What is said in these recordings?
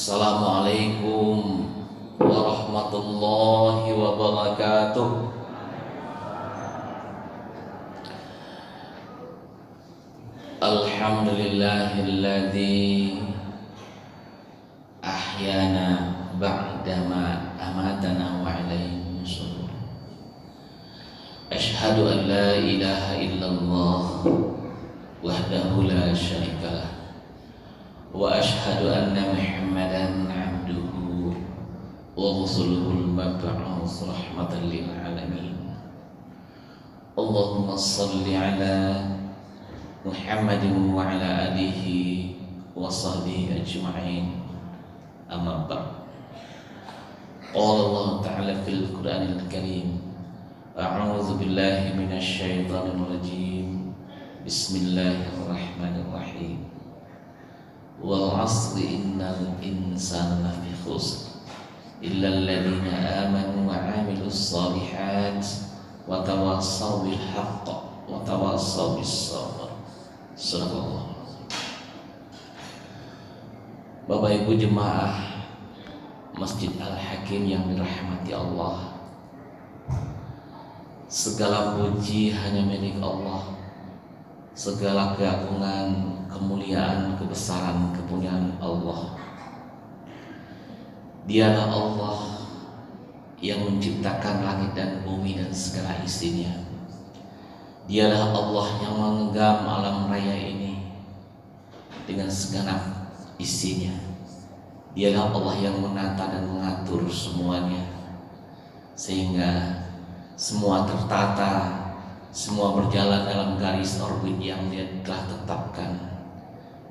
Assalamualaikum warahmatullahi wabarakatuh. Alhamdulillahilladzi ahyana ba'dama amatana wa ilaihi nusyur. Asyhadu an la ilaha illallah wahdahu la syarikalah wa asyhadu anna Muhammadan abduhu wa rasuluhul mab'uts rahmatan lil alamin. Allahumma shalli ala Muhammadin wa ala alihi wa sahbihi ajma'in. Amma ba'd. Qala Allah ta'ala fil Qur'anil Karim, a'udzu billahi minasy syaithanir rajim. Bismillahirrahmanirrahim. Wal 'asri innal insana lafi khusr illa alladziina aamanu wa 'amilus shalihaat wa tawassaw bil haqq wa tawassaw bis sabr. Sadaqallah. Bapak Ibu jemaah Masjid Al-Hakim yang dirahmati Allah, segala puji hanya milik Allah. Segala keagungan, kemuliaan, kebesaran, kepunyaan Allah. Dialah Allah yang menciptakan langit dan bumi dan segala isinya. Dialah Allah yang menggenggam alam raya ini dengan segenap isinya. Dialah Allah yang menata dan mengatur semuanya, sehingga semua tertata, semua berjalan dalam garis orbit yang Dia telah tetapkan.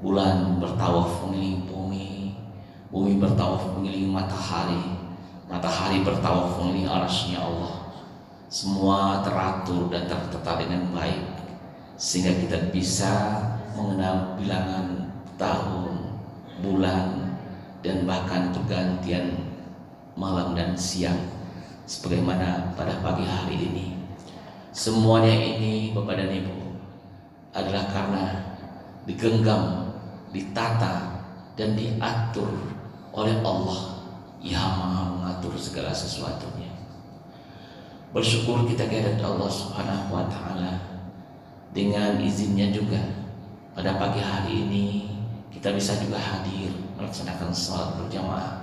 Bulan bertawaf mengelilingi bumi, bumi bertawaf mengelilingi matahari, matahari bertawaf mengelilingi arasy-Nya Allah. Semua teratur dan tertata dengan baik, sehingga kita bisa mengenal bilangan tahun, bulan, dan bahkan pergantian malam dan siang, sebagaimana pada pagi hari ini. Semuanya ini Bapak dan Ibu adalah karena digenggam, ditata, dan diatur oleh Allah yang Maha mengatur segala sesuatunya. Bersyukur kita kehadirat Allah Subhanahu wa Ta'ala. Dengan izinnya juga pada pagi hari ini kita bisa juga hadir melaksanakan salat berjamaah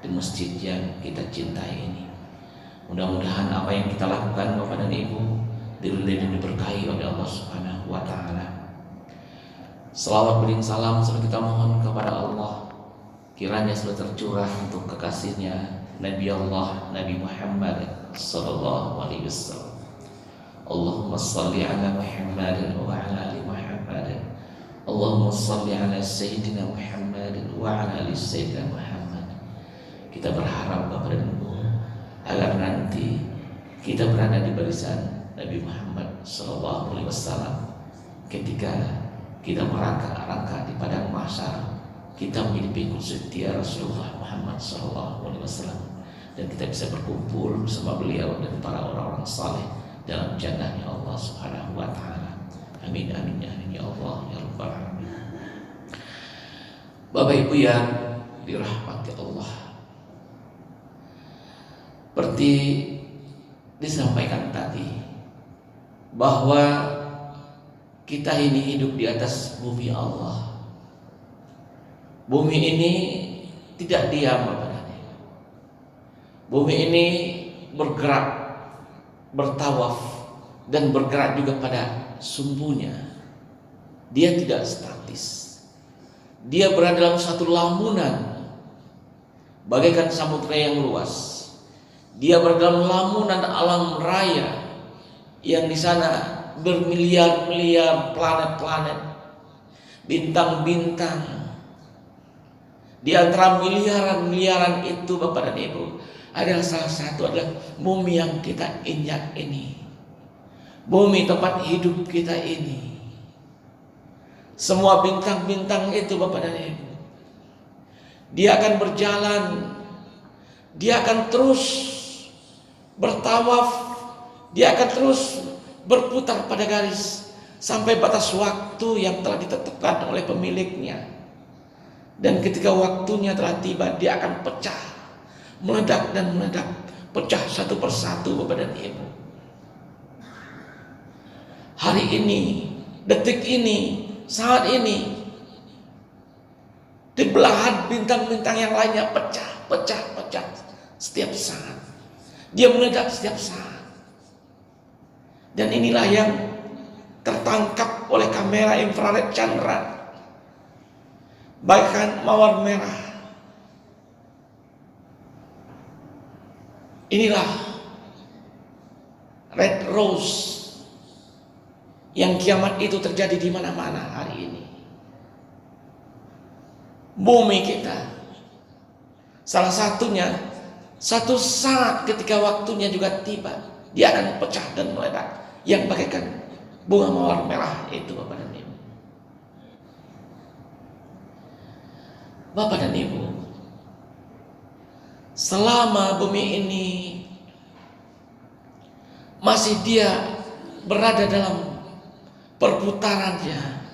di masjid yang kita cintai ini. Mudah-mudahan apa yang kita lakukan Bapak dan Ibu diridhai dan diberkahi oleh Allah Subhanahu wa Ta'ala. Selawat bering salam selalu kita mohon kepada Allah, kiranya selalu tercurah untuk kekasihnya Nabi Allah Nabi Muhammad sallallahu alaihi wasallam. Allahumma shalli ala Muhammadin wa ala ali Muhammad. Allahumma shalli ala Sayyidina Muhammadin wa ala ali Sayyidina Muhammad. Kita berharap Bapak dan Ibu agar nanti kita berada di barisan Nabi Muhammad sallallahu alaihi wasallam ketika kita merangkak di padang mahsyar. Kita menjadi pengikut setia Rasulullah Muhammad sallallahu alaihi wasallam, dan kita bisa berkumpul bersama beliau dan para orang-orang saleh dalam jannahnya Allah Subhanahu wa Ta'ala. Amin amin ya amin ya Allah ya rabbal alamin. Bapak Ibu yang dirahmati Allah, seperti disampaikan tadi bahwa kita ini hidup di atas bumi Allah. Bumi ini tidak diam Bapak dan Ibu. Bumi ini bergerak, bertawaf, dan bergerak juga pada sumbunya. Dia tidak statis. Dia berada dalam satu lamunan bagaikan samudra yang luas. Dia berada dalam lamunan alam raya yang di sana bermiliar-miliar planet-planet, bintang-bintang. Di antara miliaran-miliaran itu Bapak dan Ibu, adalah salah satu adalah bumi yang kita injak ini, bumi tempat hidup kita ini. Semua bintang-bintang itu Bapak dan Ibu, dia akan berjalan, dia akan terus bertawaf, dia akan terus berputar pada garis sampai batas waktu yang telah ditetapkan oleh pemiliknya. Dan ketika waktunya telah tiba, dia akan pecah, meledak dan meledak, pecah satu persatu Bapak dan Ibu. Hari ini, detik ini, saat ini, di belahan bintang-bintang yang lainnya pecah, pecah, pecah setiap saat. Dia meledak setiap saat. Dan inilah yang tertangkap oleh kamera infrared Chandra, bahkan mawar merah. Inilah red rose yang kiamat itu terjadi di mana-mana hari ini. Bumi kita, salah satunya, satu saat ketika waktunya juga tiba, dia akan pecah dan meledak, yang bagaikan bunga mawar merah itu Bapak dan Ibu. Bapak dan Ibu, selama bumi ini masih dia berada dalam perputarannya,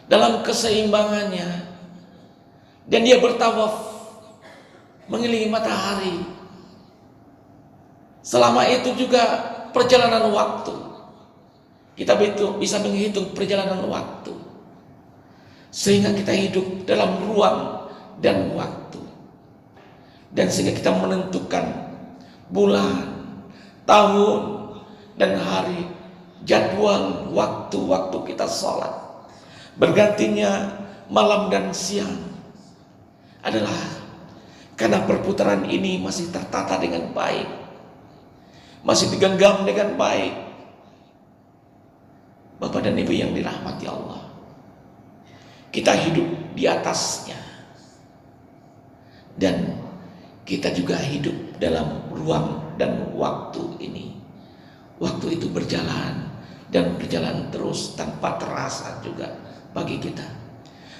dalam keseimbangannya, dan dia bertawaf mengelilingi matahari, selama itu juga perjalanan waktu, kita bisa menghitung perjalanan waktu, sehingga kita hidup dalam ruang dan waktu, dan sehingga kita menentukan bulan, tahun, dan hari, jadwal waktu-waktu kita sholat. Bergantinya malam dan siang adalah karena perputaran ini masih tertata dengan baik, masih digenggam dengan baik. Bapak dan Ibu yang dirahmati Allah, kita hidup di atasnya, dan kita juga hidup dalam ruang dan waktu ini. Waktu itu berjalan dan berjalan terus tanpa terasa juga bagi kita.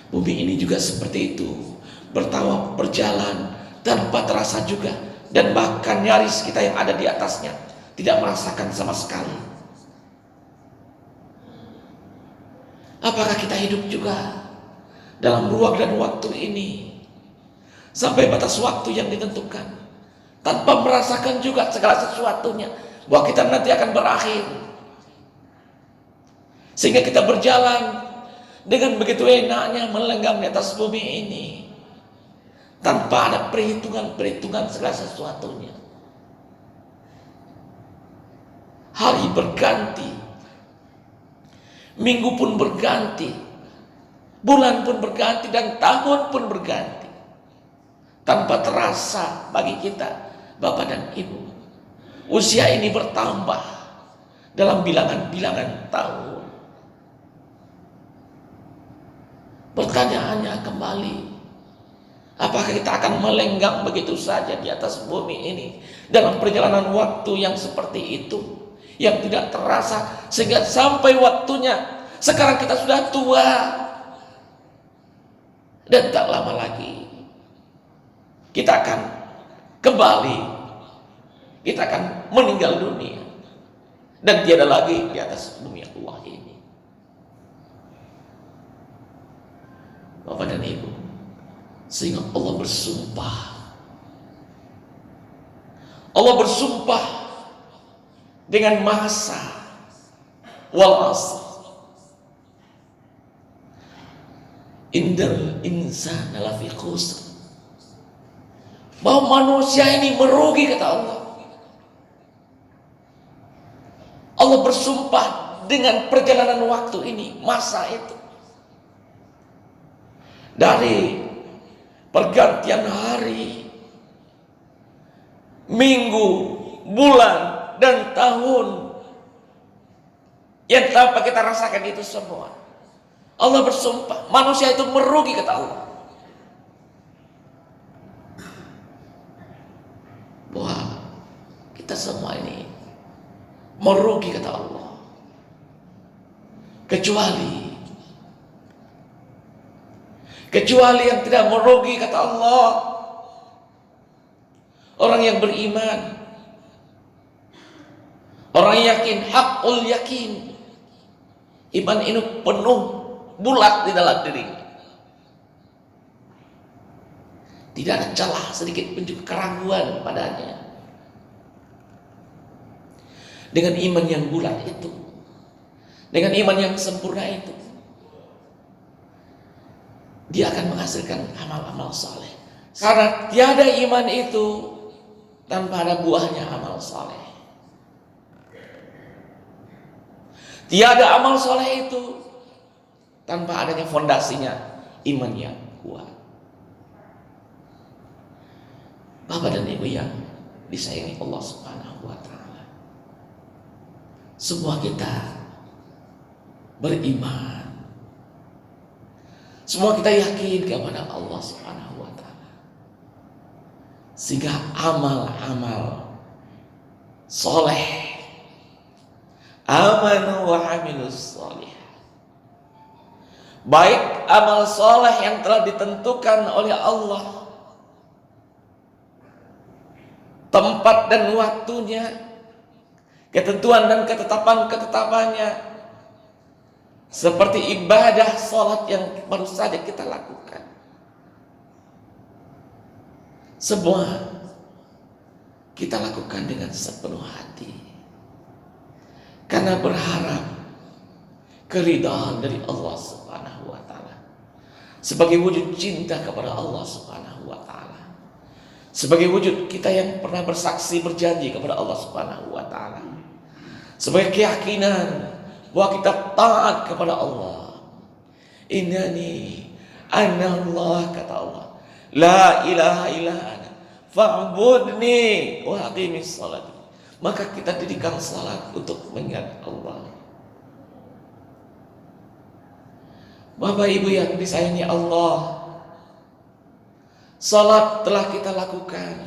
Bumi ini juga seperti itu, bertawaf, berjalan tanpa terasa juga, dan bahkan nyaris kita yang ada di atasnya tidak merasakan sama sekali. Apakah kita hidup juga dalam ruang dan waktu ini sampai batas waktu yang ditentukan, tanpa merasakan juga segala sesuatunya, bahwa kita nanti akan berakhir, sehingga kita berjalan dengan begitu enaknya melenggam di atas bumi ini tanpa ada perhitungan segala sesuatunya. Hari berganti, minggu pun berganti, bulan pun berganti, dan tahun pun berganti tanpa terasa bagi kita Bapak dan Ibu. Usia ini bertambah dalam bilangan-bilangan tahun. Pertanyaannya kembali, apakah kita akan melenggang begitu saja di atas bumi ini dalam perjalanan waktu yang seperti itu, yang tidak terasa, sehingga sampai waktunya sekarang kita sudah tua dan tak lama lagi kita akan kembali, kita akan meninggal dunia, dan tiada lagi di atas bumi Allah ini. Bapak dan Ibu, sehingga Allah bersumpah. Allah bersumpah dengan masa wal asr, innal insana lafi khusr, bahwa manusia ini merugi, kata Allah. Allah bersumpah dengan perjalanan waktu ini, masa itu, dari pergantian hari, minggu, bulan, dan tahun, yang tanpa kita rasakan itu semua. Allah bersumpah, manusia itu merugi, kata Allah. Bahwa kita semua ini merugi, kata Allah. Kecuali yang tidak merugi, kata Allah, orang yang beriman, orang yakin, hakul yakin, iman ini penuh bulat di dalam dirinya. Tidak ada celah sedikit pun juga keraguan padanya. Dengan iman yang bulat itu, dengan iman yang sempurna itu, dia akan menghasilkan amal-amal saleh. Karena tiada iman itu tanpa ada buahnya amal saleh. Tiada amal saleh itu tanpa adanya fondasinya iman yang kuat. Bapak dan Ibu yang disayangi Allah Subhanahu wa taala, semua kita beriman. Semua kita yakin kepada Allah Subhanahu wa taala. Sehingga amal-amal soleh, amanu wa amilus soleh, baik amal soleh yang telah ditentukan oleh Allah, tempat dan waktunya, ketentuan dan ketetapan-ketetapannya, seperti ibadah sholat yang baru saja kita lakukan. Semua kita lakukan dengan sepenuh hati, karena berharap keridhaan dari Allah Subhanahu wa taala, sebagai wujud cinta kepada Allah Subhanahu wa taala, sebagai wujud kita yang pernah bersaksi berjanji kepada Allah Subhanahu wa taala, sebagai keyakinan bahwa kita taat kepada Allah. Innani ana Allah, kata Allah, la ilaha illa ana fa'budni wa aqimis salat. Maka kita dirikan salat untuk mengingat Allah. Bapak Ibu yang disayangi Allah, salat telah kita lakukan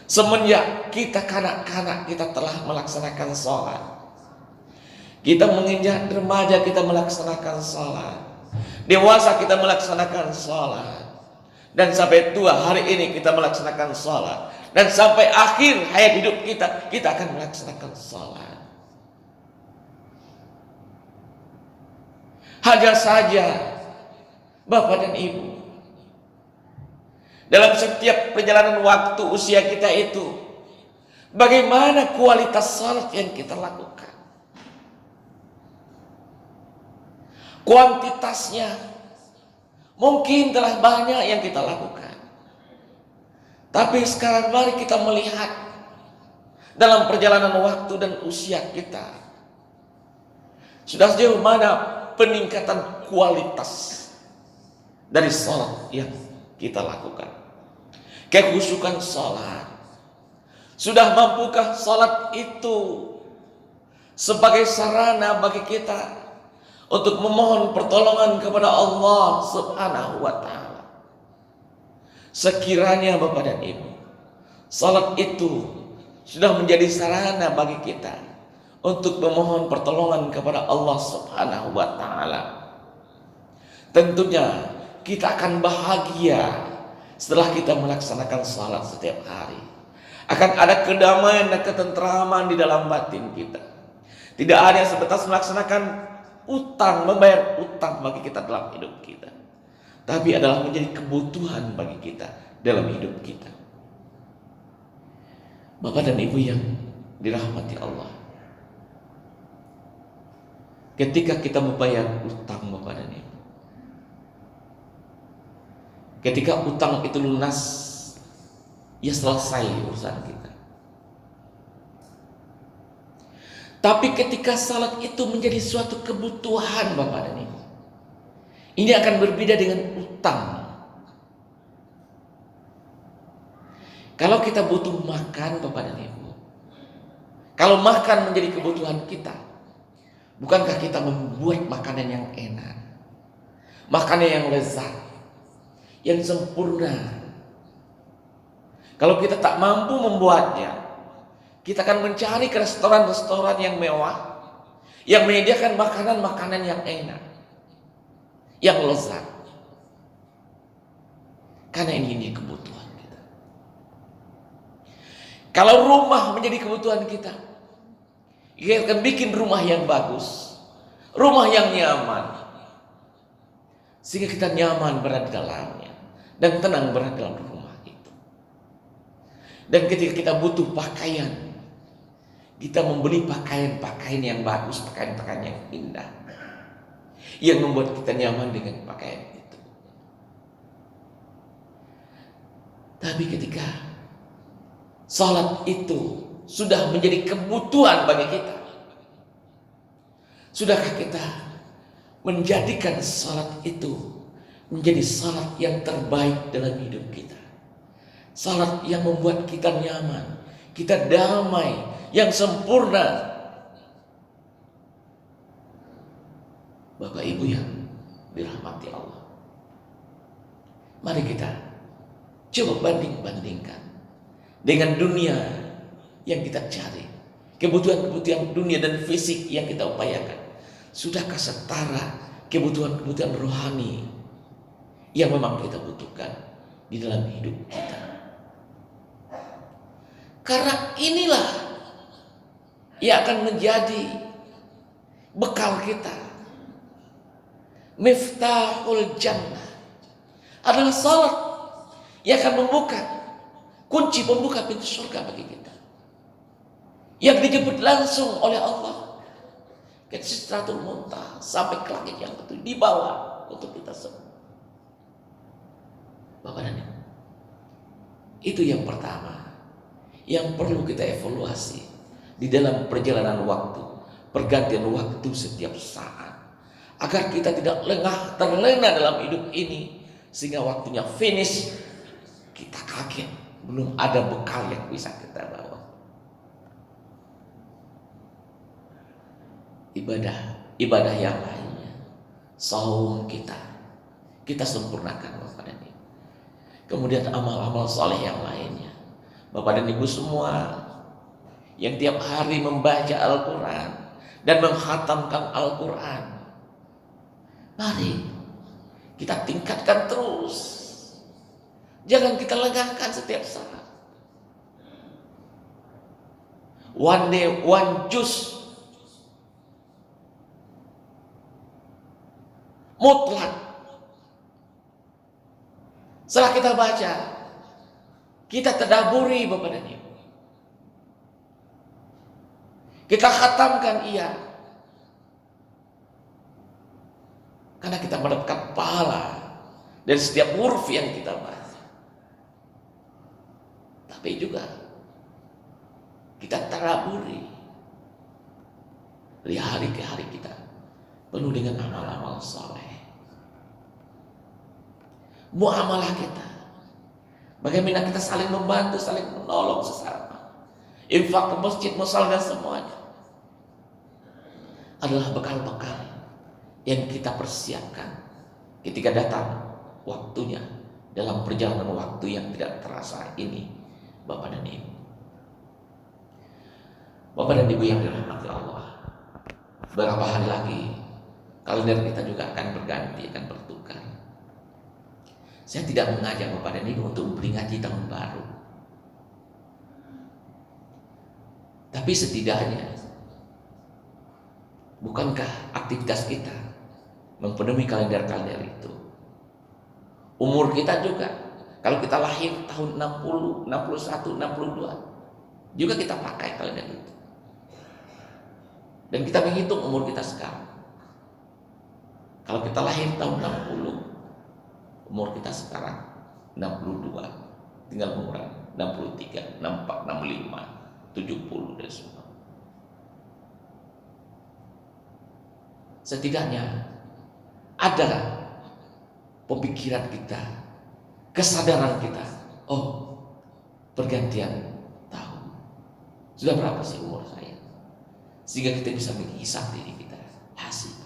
semenjak kita kanak-kanak, kita telah melaksanakan salat. Kita menginjak remaja, kita melaksanakan salat. Dewasa kita melaksanakan salat. Dan sampai tua hari ini kita melaksanakan salat. Dan sampai akhir hayat hidup kita akan melaksanakan salat. Hanya saja Bapak dan Ibu, dalam setiap perjalanan waktu usia kita itu, bagaimana kualitas salat yang kita lakukan? Kuantitasnya mungkin telah banyak yang kita lakukan, tapi sekarang mari kita melihat dalam perjalanan waktu dan usia kita, sudah sejauh mana peningkatan kualitas dari salat yang kita lakukan. Kekhusyukan salat, sudah mampukah salat itu sebagai sarana bagi kita untuk memohon pertolongan kepada Allah Subhanahu wa taala? Sekiranya Bapak dan Ibu, salat itu sudah menjadi sarana bagi kita untuk memohon pertolongan kepada Allah Subhanahu wa taala, tentunya kita akan bahagia setelah kita melaksanakan salat setiap hari. Akan ada kedamaian dan ketentraman di dalam batin kita. Tidak hanya sebatas melaksanakan utang, membayar utang bagi kita dalam hidup kita, tapi adalah menjadi kebutuhan bagi kita dalam hidup kita. Bapak dan Ibu yang dirahmati Allah, ketika kita membayar utang Bapak dan Ibu, ketika utang itu lunas, ya selesai urusan kita. Tapi ketika salat itu menjadi suatu kebutuhan Bapak dan Ibu, ini akan berbeda dengan utang. Kalau kita butuh makan Bapak dan Ibu, kalau makan menjadi kebutuhan kita, bukankah kita membuat makanan yang enak, makanan yang lezat, yang sempurna? Kalau kita tak mampu membuatnya, kita akan mencari ke restoran-restoran yang mewah, yang menyediakan makanan-makanan yang enak, yang lezat. Karena ini kebutuhan kita. Kalau rumah menjadi kebutuhan kita akan bikin rumah yang bagus, rumah yang nyaman, sehingga kita nyaman berada di dalamnya. dan tenang berada dalam rumah itu. Dan ketika kita butuh pakaian, kita membeli pakaian-pakaian yang bagus, pakaian-pakaian yang indah, yang membuat kita nyaman dengan pakaian itu. Tapi ketika salat itu sudah menjadi kebutuhan bagi kita, sudahkah kita menjadikan salat itu menjadi salat yang terbaik dalam hidup kita? Salat yang membuat kita nyaman, kita damai, yang sempurna. Bapak Ibu yang dirahmati Allah, mari kita coba banding-bandingkan dengan dunia yang kita cari, kebutuhan-kebutuhan dunia dan fisik yang kita upayakan. Sudahkah setara kebutuhan-kebutuhan rohani yang memang kita butuhkan di dalam hidup kita? Karena inilah yang akan menjadi bekal kita. Miftahul Jannah adalah salat yang akan membuka kunci pembuka pintu surga bagi kita, yang dijemput langsung oleh Allah ke Sidratul Muntaha sampai ke langit yang ketujuh, di bawah untuk kita semua. Bapak dan Ibu, itu yang pertama yang perlu kita evaluasi di dalam perjalanan waktu, pergantian waktu setiap saat, agar kita tidak terlena dalam hidup ini sehingga waktunya finish kita kaget belum ada bekal yang bisa kita bawa. Ibadah yang lainnya, saum kita sempurnakan Bapak dan Ibu. Kemudian amal-amal soleh yang lainnya, Bapak dan Ibu semua yang tiap hari membaca Al-Quran dan menghatamkan Al-Quran, mari kita tingkatkan terus. Jangan kita lengahkan setiap saat. One day, one juz, mutlak. Setelah kita baca, kita tadaburi Bapak dan Ibu, kita khatamkan ia, karena kita mendapatkan pahala dari setiap huruf yang kita baca. Tapi juga kita tadaburi dari hari ke hari kita penuh dengan amal-amal soleh. Muamalah kita, bagaimana kita saling membantu, saling menolong sesama, infak ke masjid, musal dan semuanya, adalah bekal-bekal yang kita persiapkan ketika datang waktunya dalam perjalanan waktu yang tidak terasa ini, Bapak dan Ibu. Bapak dan Ibu yang dirahmati Allah, beberapa hari lagi kalender kita juga akan berganti, akan bertukar. Saya tidak mengajak Bapak dan Ibu untuk memperingati tahun baru, tapi setidaknya, bukankah aktivitas kita memenuhi kalender-kalender itu? Umur kita juga, kalau kita lahir tahun 60, 61, 62, juga kita pakai kalender itu. Dan kita menghitung umur kita sekarang. Kalau kita lahir tahun 60, umur kita sekarang 62, tinggal mengurangi 63, 64, 65, 70 dan semua. Setidaknya ada pemikiran kita, kesadaran kita, oh pergantian tahun, sudah berapa sih umur saya, sehingga kita bisa menghisap diri kita, hasil.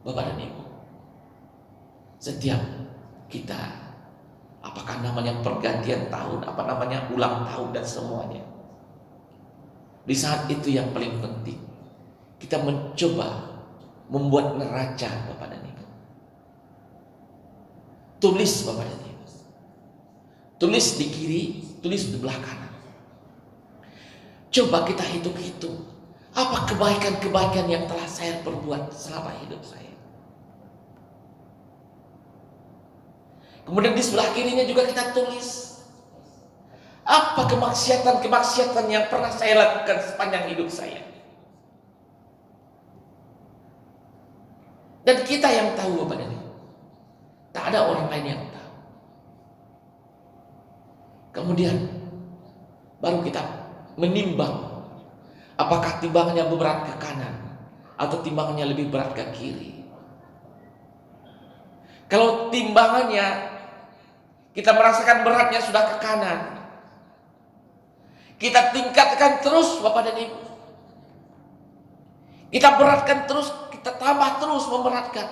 Bapak dan Ibu, setiap kita, apakah namanya pergantian tahun, apa namanya ulang tahun dan semuanya, di saat itu yang paling penting kita mencoba membuat neraca Bapak dan Ibu. Tulis Bapak dan Ibu, tulis di kiri, tulis di belah kanan. Coba kita hitung-hitung, apa kebaikan-kebaikan yang telah saya perbuat selama hidup saya. Kemudian di sebelah kirinya juga kita tulis apa kemaksiatan-kemaksiatan yang pernah saya lakukan sepanjang hidup saya. Dan kita yang tahu Bapak dan Ibu. Tak ada orang lain yang tahu. Kemudian baru kita menimbang apakah timbangannya berat ke kanan atau timbangannya lebih berat ke kiri. Kalau timbangannya kita merasakan beratnya sudah ke kanan, kita tingkatkan terus Bapak dan Ibu. Kita beratkan terus, kita tambah terus memberatkan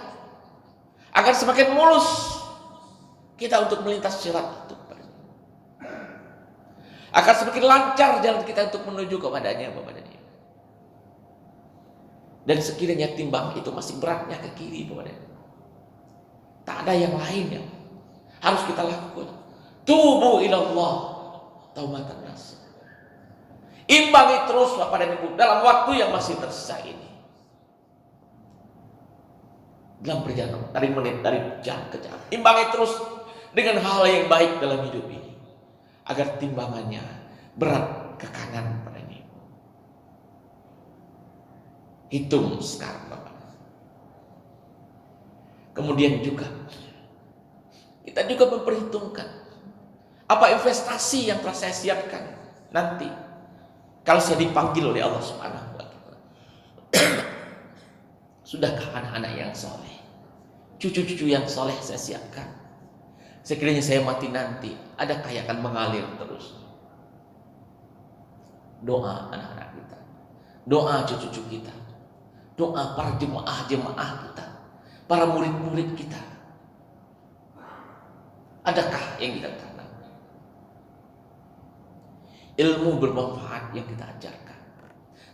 agar semakin mulus kita untuk melintas sirat itu, agar semakin lancar jalan kita untuk menuju kepadanya Bapak dan Ibu. Dan sekiranya timbang itu masih beratnya ke kiri Bapak dan Ibu, tak ada yang lain yang harus kita lakukan. Tubu ilallah taubatan nasuh. Imbangi terus Bapak dan Ibu dalam waktu yang masih tersisa ini. Dalam perjalanan dari menit, dari jam ke jam, imbangi terus dengan hal yang baik dalam hidup ini agar timbangannya berat ke kanan pada ini. Hitung sekarang Bapak. Kemudian juga kita juga memperhitungkan apa investasi yang telah saya siapkan nanti kalau saya dipanggil oleh Allah Subhanahu wa Ta'ala. Sudahkah anak-anak yang soleh, cucu-cucu yang soleh saya siapkan? Sekiranya saya mati nanti, adakah yang akan mengalir terus? Doa anak-anak kita, doa cucu-cucu kita, doa para jemaah-jemaah kita, para murid-murid kita. Adakah yang kita tanam? Ilmu bermanfaat yang kita ajarkan.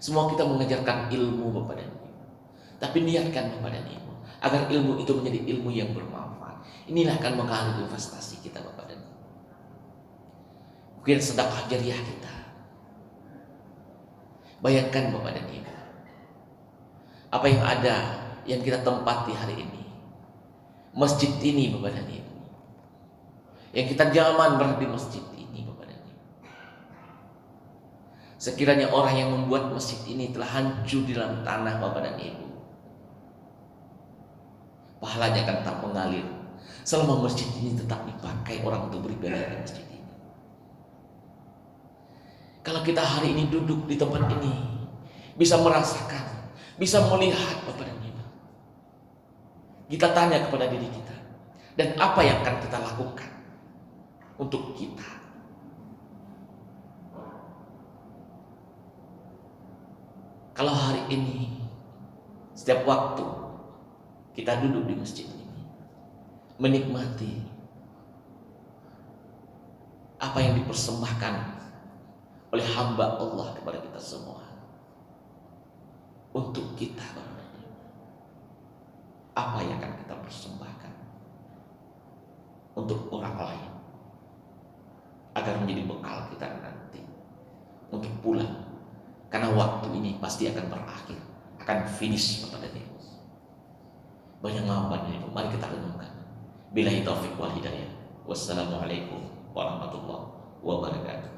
Semua kita mengajarkan ilmu Bapak dan Ibu. Tapi niatkan Bapak dan Ibu agar ilmu itu menjadi ilmu yang bermanfaat. Inilah akan mengalir investasi kita Bapak dan Ibu. Mungkin sedekah jariah kita. Bayangkan Bapak dan Ibu, apa yang ada yang kita tempati hari ini. Masjid ini Bapak dan Ibu, yang kita zaman berada di masjid ini Bapak dan Ibu. Sekiranya orang yang membuat masjid ini telah hancur di dalam tanah Bapak dan Ibu, pahalanya akan tetap mengalir selama masjid ini tetap dipakai orang untuk beribadah di masjid ini. Kalau kita hari ini duduk di tempat ini, bisa merasakan, bisa melihat Bapak dan Ibu, kita tanya kepada diri kita, dan apa yang akan kita lakukan untuk kita. Kalau hari ini setiap waktu kita duduk di masjid ini, menikmati apa yang dipersembahkan oleh hamba Allah kepada kita semua untuk kita, apa yang akan kita persembahkan untuk orang lain agar menjadi bekal kita nanti untuk pulang, karena waktu ini pasti akan berakhir, akan finish Bapak dan Ibu. Banyak ngapain Ibu, mari kita renungkan. Billahi taufiq wal hidayah. Wassalamualaikum warahmatullahi wabarakatuh.